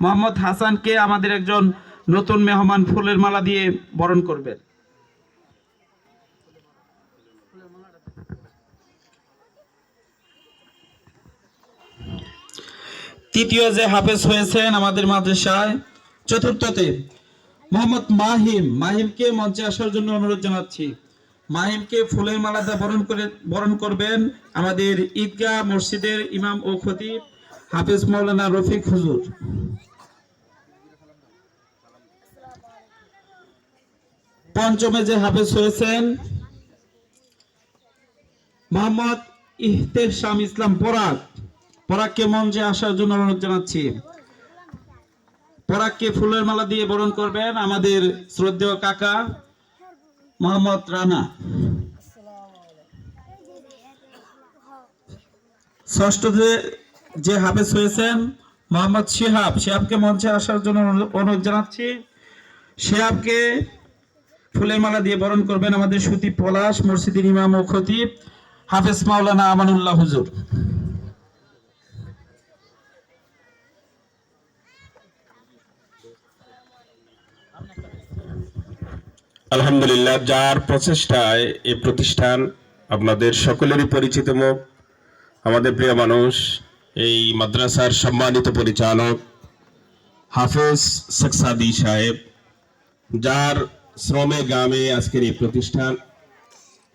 মোহাম্মদ হাসানকে আমাদের একজন নতুন মেহমান ফুলের মালা দিয়ে বরণ করবেন। তৃতীয় যে হাফেজ হয়েছেন আমাদের মাদ্রাসায়, চতুর্থতে মোহাম্মদ মাহিমকে মঞ্চে আসার জন্য অনুরোধ জানাচ্ছি। মাহিমকে ফুলের মালা দিয়ে বরণ করবেন আমাদের ঈদগাহ মসজিদের ইমাম ও খতিব হাফেজ মাওলানা রফিক হুজুর। পঞ্চমে যে হাফেজ হয়েছেন মোহাম্মদ ইহতেশাম ইসলাম পরাগকে মঞ্চে আসার জন্য অনুরোধ জানাচ্ছি। পরাগকে ফুলের মালা দিয়ে বরণ করবেন আমাদের শ্রদ্ধেয় কাকা মোহাম্মদ রানা। ষষ্ঠ যে হাফেজ হয়েছেন মোহাম্মদ শিহাবকে মঞ্চে আসার জন্য অনুরোধ জানাচ্ছি। শিহাবকে ফুলের মালা দিয়ে বরণ করবেন আমাদের সুতি পলাশ মসজিদের ইমাম ও খতিব হাফেজ মাওলানা আমানুল্লাহ হুজুর। আলহামদুলিল্লাহ, যার প্রচেষ্টায় এই প্রতিষ্ঠান আপনাদের সকলেরই পরিচিত মুখ, আমাদের প্রিয় মানুষ, এই মাদ্রাসার সম্মানিত পরিচালক হাফেজ শেখ সাদি সাহেব, যার শ্রমে গামে আজকের এই প্রতিষ্ঠান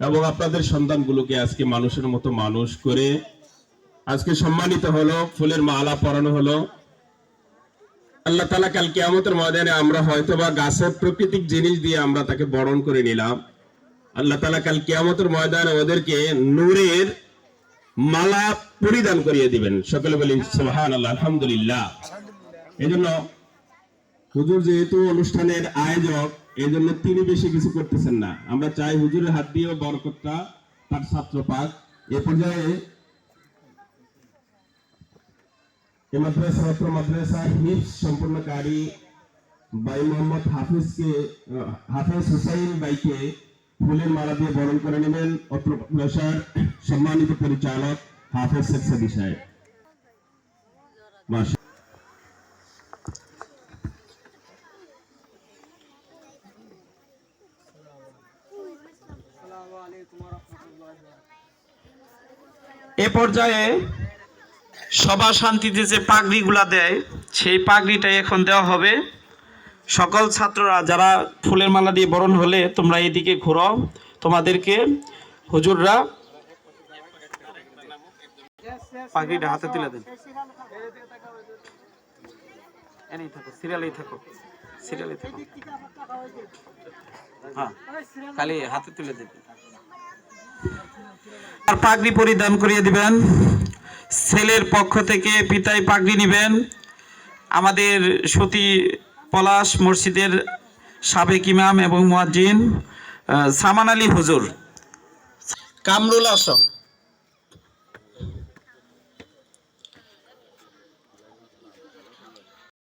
এবং আপনাদের সন্তানগুলোকে আজকে মানুষের মতো মানুষ করে আজকে সম্মানিত হলো, ফুলের মালা পরানো হলো। আল্লাহ তাআলা কাল কিয়ামতের ময়দানে আমরা হয়তোবা গাছের প্রাকৃতিক জিনিস দিয়ে আমরা তাকে বরণ করে নিলাম, আল্লাহ তাআলা কাল কিয়ামতের ময়দানে ওদেরকে নূরের মালা পরিধান করিয়ে দিবেন। সকলে বলেন সুবহানাল্লাহ, আলহামদুলিল্লাহ। এজন্য হুজুর যেহেতু অনুষ্ঠানের আয়োজক, এই জন্য তিনি বেশি কিছু করতেছেন না। আমরা চাই হুজুরের হাত দিয়েও বরকতটা তার ছাত্র পাক। এ পর্যায়ে মাদ্রাসা হিফজ সম্পূর্ণকারী ভাই মোহাম্মদ হাফেজ হুসাইন ভাইকে ফুলের মালা দিয়ে বরণ করে নেবেন অত্র মাদ্রাসার সম্মানিত পরিচালক হাফেজ শেখ সাদি সাহেব। এ পর্যায়ে সভা শান্তিতে যে পাগড়িগুলা দেয় সেই পাগড়িটাই এখন দেওয়া হবে। সকল ছাত্ররা যারা ফুলের মালা দিয়ে বরণ হলে তোমরা এদিকে ঘোরো, তোমাদেরকে হুজুররা পাগড়িটা হাতে তুলে দেন। এনেই থাকো, সিরিয়ালেই থাকো, সিরিয়ালেই থাকো। হ্যাঁ, খালি হাতে তুলে দেবেন আর পাগড়ি পরিধান করিয়ে দিবেন। ছেলের পক্ষ থেকে পিতাই পাগড়ি নেবেন আমাদের সতী পলাশ মসজিদের সাবেক ইমাম এবং মুয়াজ্জিন সামান আলী হুজুর। কামরুল আসো।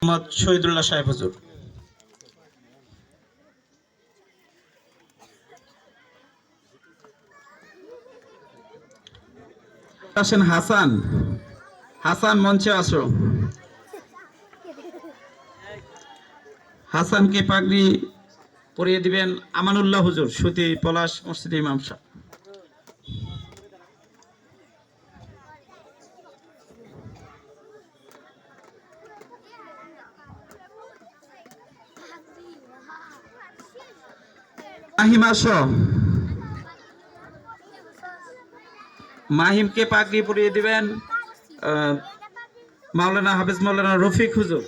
মোহাম্মদ শহীদুল্লাহ সাহেব হুজুর। আসেন হাসান মঞ্চে আসো। হাসানকে পাগড়ি পরিয়ে দিবেন আমানুল্লাহ হুজুর, সুতি পলাশ মসজিদের ইমাম সাহেব। মাহিম আসো। মাহিমকে পাগড়ি পরিয়ে দিবেন হাফেজ মাওলানা রফিক হুজুর।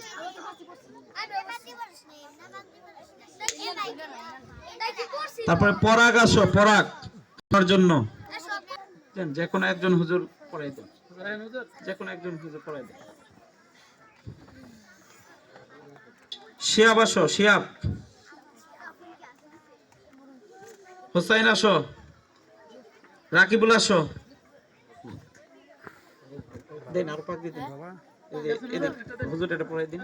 তারপরে পরাগ আসো, পরাগ জন্য যে কোনো একজন হুজুর পড়াই দেন, যে কোনো একজন হুজুর পড়াই দেন। শিহাব আসো, শিহাব। হোসাইন আসো, রাকিবুল আসো। দেন আর পাগড়ি দেন, হুজুর এটা পড়াই দিন।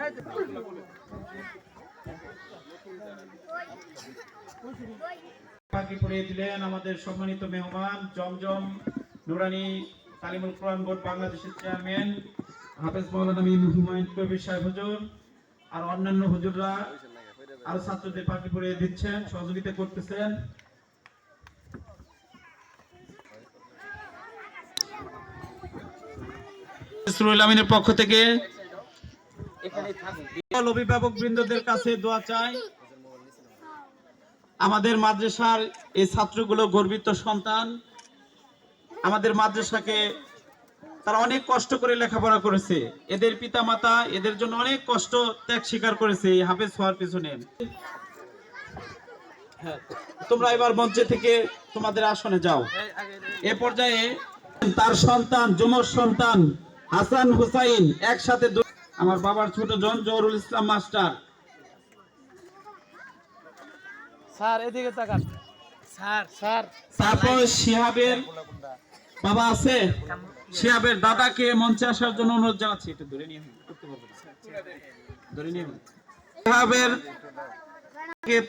পাগড়ি পরিয়ে দিলেন আমাদের সম্মানিত মেহমান জমজম নুরানি তালিমুল কোরআন বোর্ড বাংলাদেশের চেয়ারম্যান হাফেজ মাওলানা হুমায়ুন কবির সাহেব হুজুর। আর অন্যান্য হুজুররা আর ছাত্রদের পাখি পরিয়ে দিচ্ছেন, সহযোগিতা করতেছেন। ইসরুল আমিনের পক্ষ থেকে অভিভাবক বৃন্দদের কাছে দোয়া চাই। আমাদের মাদ্রাসার এই ছাত্রগুলো গর্বিত সন্তান। আমাদের মাদ্রাসাকে তারা অনেক কষ্ট করে লেখাপড়া করেছে, এদের পিতামাতা এদের জন্য অনেক কষ্ট ত্যাগ স্বীকার করেছে এই হাফেজ হওয়ার পিছনে। হ্যাঁ, তোমরা এবার মঞ্চে থেকে তোমাদের আসনে যাও। এ পর্যায়ে তার সন্তান যমজ সন্তান হাসান হুসাইন একসাথে আমার বাবার ছোট জন জহুরুল ইসলাম মাস্টার। স্যার এদিকে তাকান স্যার স্যার তারপর শিহাবের বাবা আছে, শিহাবের দাদাকে মঞ্চে আসার জন্য অনুরোধ জানাচ্ছি। একটু ধরে নিয়ে করতে পারবেন, ধরে নিয়ে শিহাবের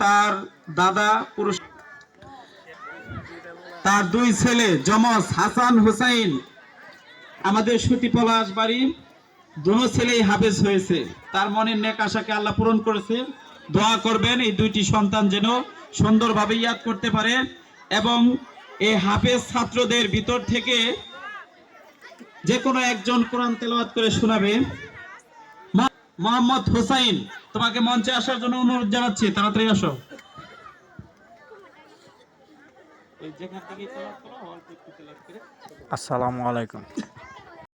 তার দাদা পুরুষ, তার দুই ছেলে যমজ হাসান হুসাইন আমাদের সুতি পলাশ বাড়ি, দুনো ছেলেই হাফেজ হয়েছে। তার মনের নেক আশাকে আল্লাহ পূরণ করেছে। দোয়া করবেন এই দুইটি সন্তান যেন সুন্দরভাবে ইয়াদ করতে পারে এবং এই হাফেজ ছাত্রদের ভিতর থেকে যে কোনো একজন কোরআন তেলাওয়াত করে শোনাবে। মোহাম্মদ হুসাইন, তোমাকে মঞ্চে আসার জন্য অনুরোধ জানাচ্ছি, তাড়াতাড়ি আসো। আসসালামু আলাইকুম।